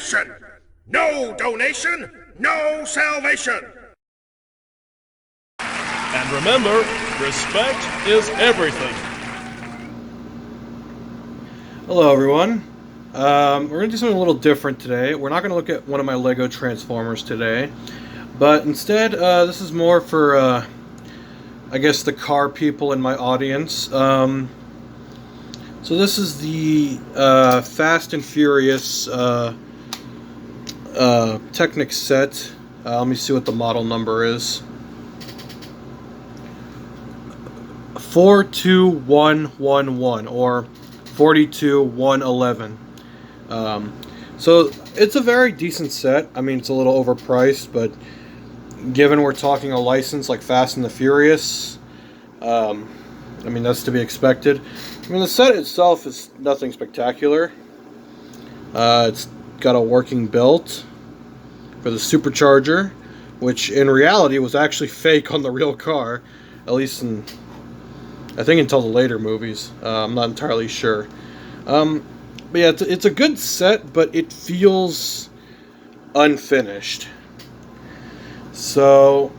nation. No donation, no salvation. And remember, respect is everything. Hello everyone. We're going to do something a little different today. We're not going to look at one of my Lego Transformers today, but instead this is more for, I guess, the car people in my audience. So this is the Fast and Furious Technic set. Let me see what the model number is. 42111 or 42111. So it's a very decent set. I mean, it's a little overpriced, but given we're talking a license like Fast and the Furious, I mean, that's to be expected. I mean, the set itself is nothing spectacular. It's got a working belt for the supercharger, which in reality was actually fake on the real car, at least in, I think, until the later movies. I'm not entirely sure. But yeah, it's a good set, but it feels unfinished. So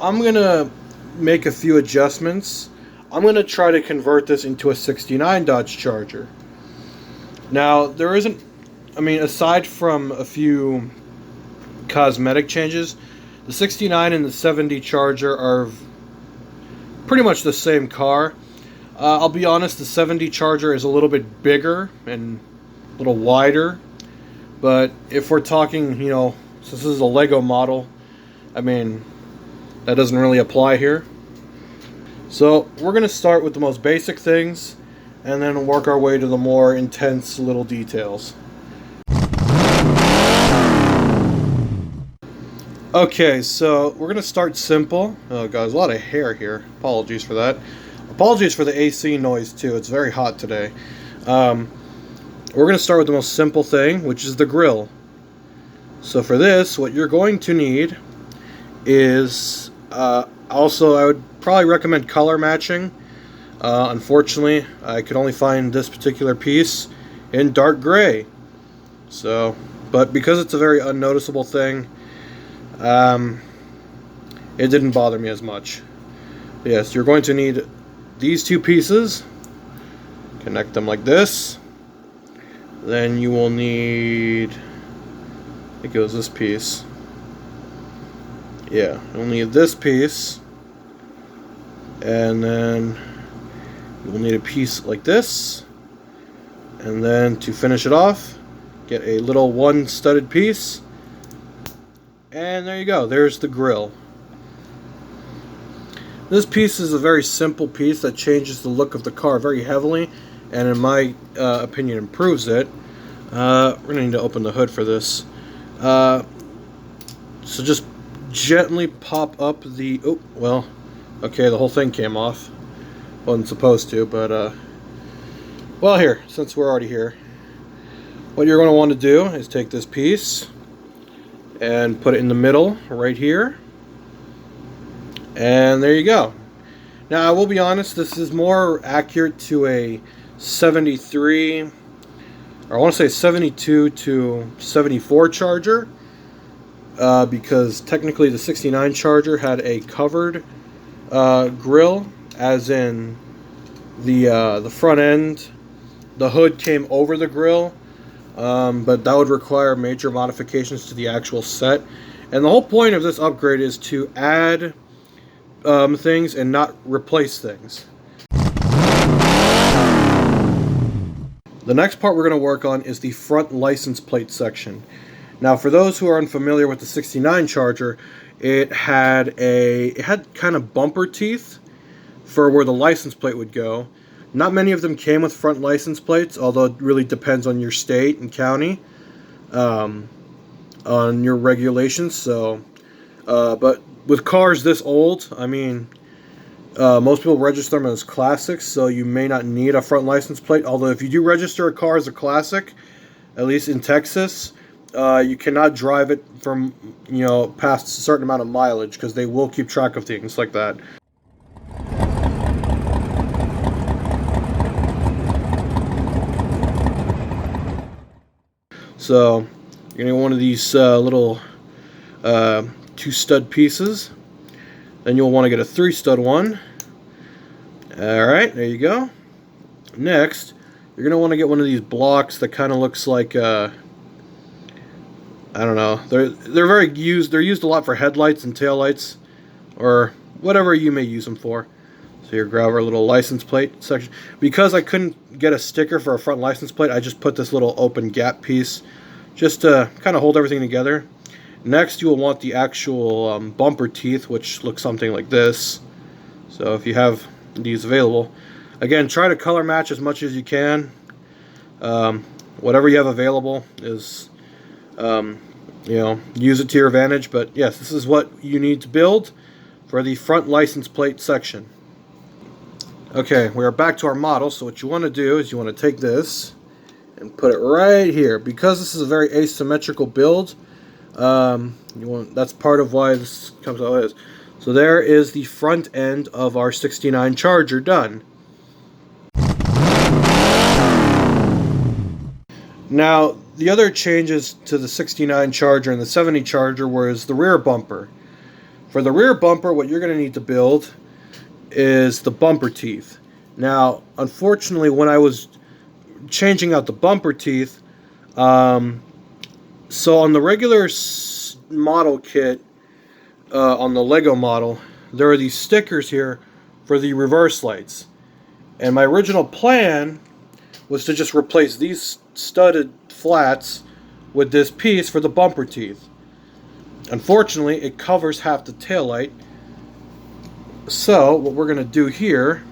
I'm gonna make a few adjustments. I'm gonna try to convert this into a '69 Dodge Charger. Now, there isn't, I mean, aside from a few cosmetic changes, the '69 and the '70 Charger are pretty much the same car. I'll be honest, the '70 Charger is a little bit bigger and a little wider, but if we're talking, you know, since this is a Lego model, I mean, that doesn't really apply here. So we're going to start with the most basic things and then work our way to the more intense little details. Okay, so we're going to start simple. Oh god, there's a lot of hair here. Apologies for that. Apologies for the AC noise too. It's very hot today. We're going to start with the most simple thing, which is the grill. So for this, what you're going to need is, also I would probably recommend color matching. Unfortunately, I could only find this particular piece in dark gray. So, but because it's a very unnoticeable thing, it didn't bother me as much. Yes, you're going to need these two pieces. Connect them like this. Then you will need, I think it was this piece. Yeah, you'll need this piece. And then you'll need a piece like this. And then to finish it off, get a little one studded piece. And there you go, there's the grill. This piece is a very simple piece that changes the look of the car very heavily, and in my opinion improves it. We're going to need to open the hood for this. So just gently pop up the, oh, well, okay, the whole thing came off. Wasn't supposed to, but, well, here, since we're already here, what you're going to want to do is take this piece and put it in the middle right here, and there you go. Now, I will be honest, this is more accurate to a 73, or I want to say 72 to 74 Charger, because technically the '69 Charger had a covered grill, as in the front end, the hood came over the grill, but that would require major modifications to the actual set. And the whole point of this upgrade is to add things and not replace things. The next part we're going to work on is the front license plate section. Now, for those who are unfamiliar with the '69 Charger, it had kind of bumper teeth for where the license plate would go. Not many of them came with front license plates, although it really depends on your state and county, on your regulations. So, but with cars this old, I mean, most people register them as classics, so you may not need a front license plate. Although if you do register a car as a classic, at least in Texas, you cannot drive it from, you know, past a certain amount of mileage, because they will keep track of things like that. So You're going to get one of these little 2 stud pieces. Then you'll want to get a 3 stud one. Alright, there you go. Next, you're going to want to get one of these blocks that kind of looks like, I don't know, they're used a lot for headlights and taillights, or whatever you may use them for. So here, grab our little license plate section. Because I couldn't get a sticker for a front license plate, I just put this little open gap piece just to kind of hold everything together. Next, you will want the actual bumper teeth, which look something like this. So if you have these available, again, try to color match as much as you can. Whatever you have available is, use it to your advantage. But yes, this is what you need to build for the front license plate section. Okay, we are back to our model. So what you want to do is you want to take this and put it right here. Because this is a very asymmetrical build, that's part of why this comes out as. So there is the front end of our 69 Charger done. Now, the other changes to the 69 Charger and the 70 Charger was the rear bumper. For the rear bumper, what you're going to need to build is the bumper teeth. Now, unfortunately, when I was changing out the bumper teeth, so on the regular model kit, on the Lego model, there are these stickers here for the reverse lights. And my original plan was to just replace these studded flats with this piece for the bumper teeth. Unfortunately, it covers half the taillight. So what we're going to do here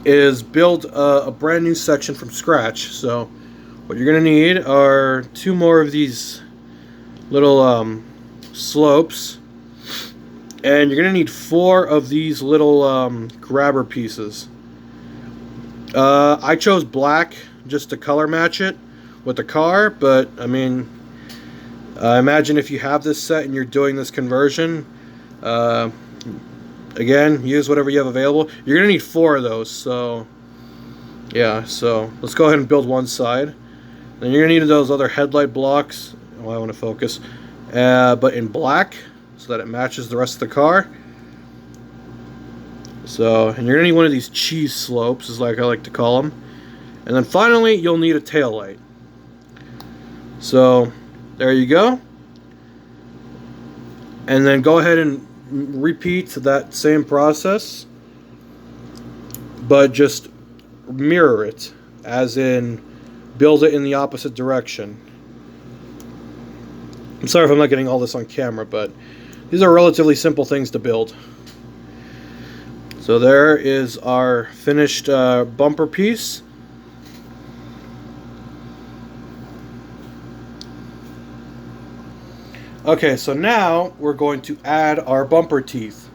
is build a brand new section from scratch. So what you're going to need are 2 more of these little slopes, and you're going to need 4 of these little grabber pieces. I chose black just to color match it with the car, but I mean, imagine if you have this set and you're doing this conversion, again, use whatever you have available. You're going to need 4 of those, so yeah, so let's go ahead and build one side. Then you're going to need those other headlight blocks. Oh, I want to focus. But in black, so that it matches the rest of the car. So, and you're going to need one of these cheese slopes, is like I like to call them. And then finally, you'll need a tail light. So, there you go. And then go ahead and repeat that same process, but just mirror it, as in build it in the opposite direction. I'm sorry if I'm not getting all this on camera, but these are relatively simple things to build. So there is our finished bumper piece. Okay, so now we're going to add our bumper teeth.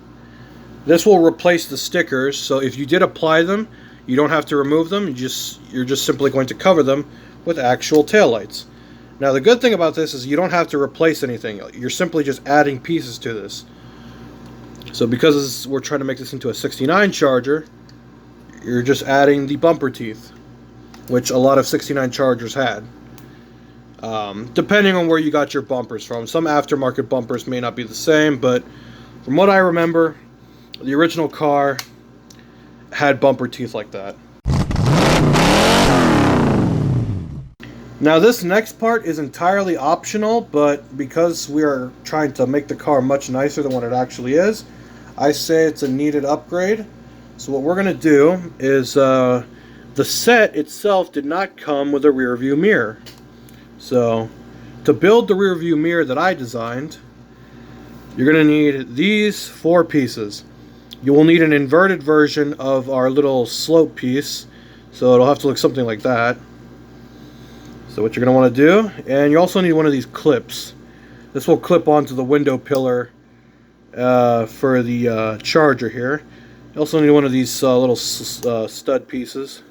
This will replace the stickers, so if you did apply them, you don't have to remove them. You're just simply going to cover them with actual taillights. Now the good thing about this is you don't have to replace anything. You're simply just adding pieces to this. So because we're trying to make this into a 69 Charger, you're just adding the bumper teeth, which a lot of 69 Chargers had. Depending on where you got your bumpers from. Some aftermarket bumpers may not be the same, but from what I remember, the original car had bumper teeth like that. Now this next part is entirely optional, but because we are trying to make the car much nicer than what it actually is, I say it's a needed upgrade. So what we're going to do is, the set itself did not come with a rear view mirror. So to build the rear view mirror that I designed, you're going to need these 4 pieces. You will need an inverted version of our little slope piece, so it'll have to look something like that. So what you're going to want to do, and you also need one of these clips. This will clip onto the window pillar for the Charger here. You also need one of these little stud pieces.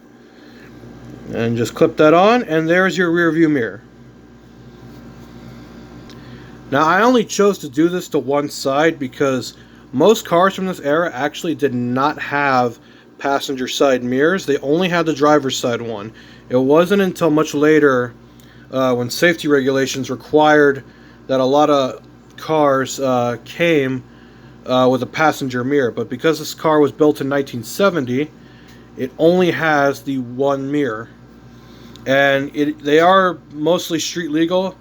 And just clip that on, and there's your rear view mirror. Now I only chose to do this to one side because most cars from this era actually did not have passenger side mirrors. They only had the driver's side one. It wasn't until much later when safety regulations required that a lot of cars came with a passenger mirror. But because this car was built in 1970, it only has the one mirror. And they are mostly street legal,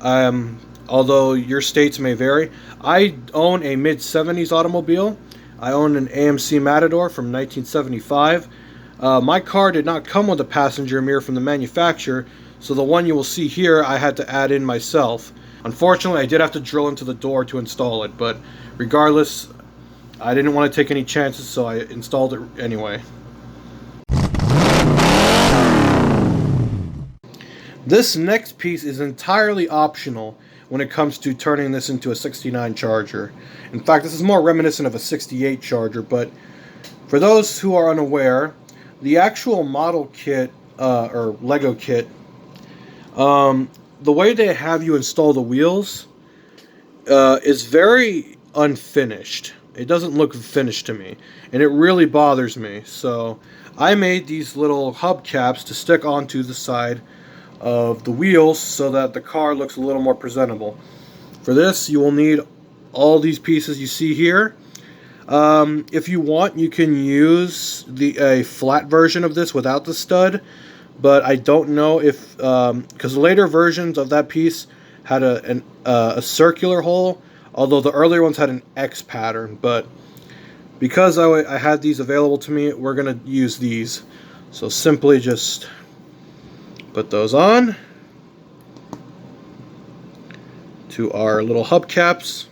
although your states may vary. I own a mid-70s automobile. I own an AMC Matador from 1975. My car did not come with a passenger mirror from the manufacturer, so the one you will see here I had to add in myself. Unfortunately, I did have to drill into the door to install it, but regardless, I didn't want to take any chances, so I installed it anyway. This next piece is entirely optional when it comes to turning this into a 69 Charger. In fact, this is more reminiscent of a 68 Charger, but for those who are unaware, the actual model kit, or Lego kit, the way they have you install the wheels is very unfinished. It doesn't look finished to me, and it really bothers me. So I made these little hubcaps to stick onto the side of the wheels so that the car looks a little more presentable. For this, you will need all these pieces you see here. If you want, you can use a flat version of this without the stud, but I don't know if, because later versions of that piece had a circular hole, although the earlier ones had an X pattern. But because I had these available to me, we're going to use these. So simply just put those on to our little hubcaps,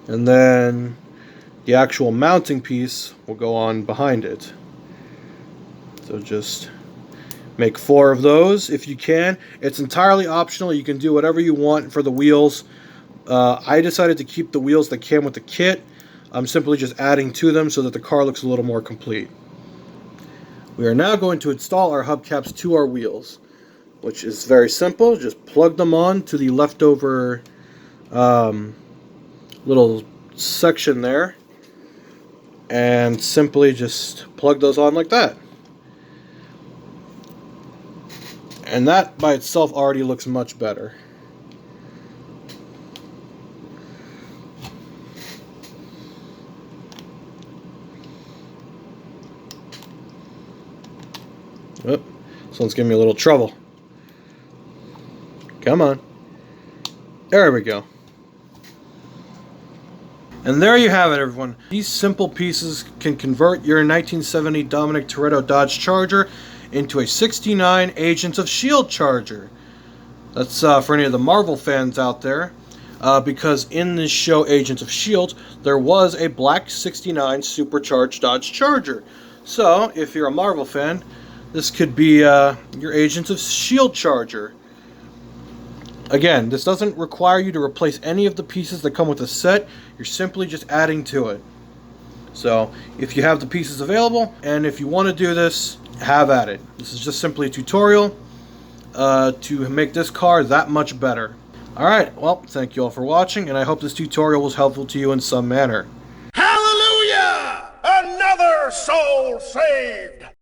and then the actual mounting piece will go on behind it. So just make 4 of those if you can. It's entirely optional. You can do whatever you want for the wheels. I decided to keep the wheels that came with the kit. I'm simply just adding to them so that the car looks a little more complete. We are now going to install our hubcaps to our wheels, which is very simple. Just plug them on to the leftover little section there, and simply just plug those on like that. And that by itself already looks much better. Oh, this one's giving me a little trouble. Come on. There we go. And there you have it, everyone. These simple pieces can convert your 1970 Dominic Toretto Dodge Charger into a 69 Agents of S.H.I.E.L.D. Charger. That's for any of the Marvel fans out there. Because in this show, Agents of S.H.I.E.L.D., there was a black 69 supercharged Dodge Charger. So, if you're a Marvel fan, this could be your Agents of S.H.I.E.L.D. Charger. Again, this doesn't require you to replace any of the pieces that come with the set. You're simply just adding to it. So, if you have the pieces available, and if you want to do this, have at it. This is just simply a tutorial to make this car that much better. Alright, well, thank you all for watching, and I hope this tutorial was helpful to you in some manner. Hallelujah! Another soul saved!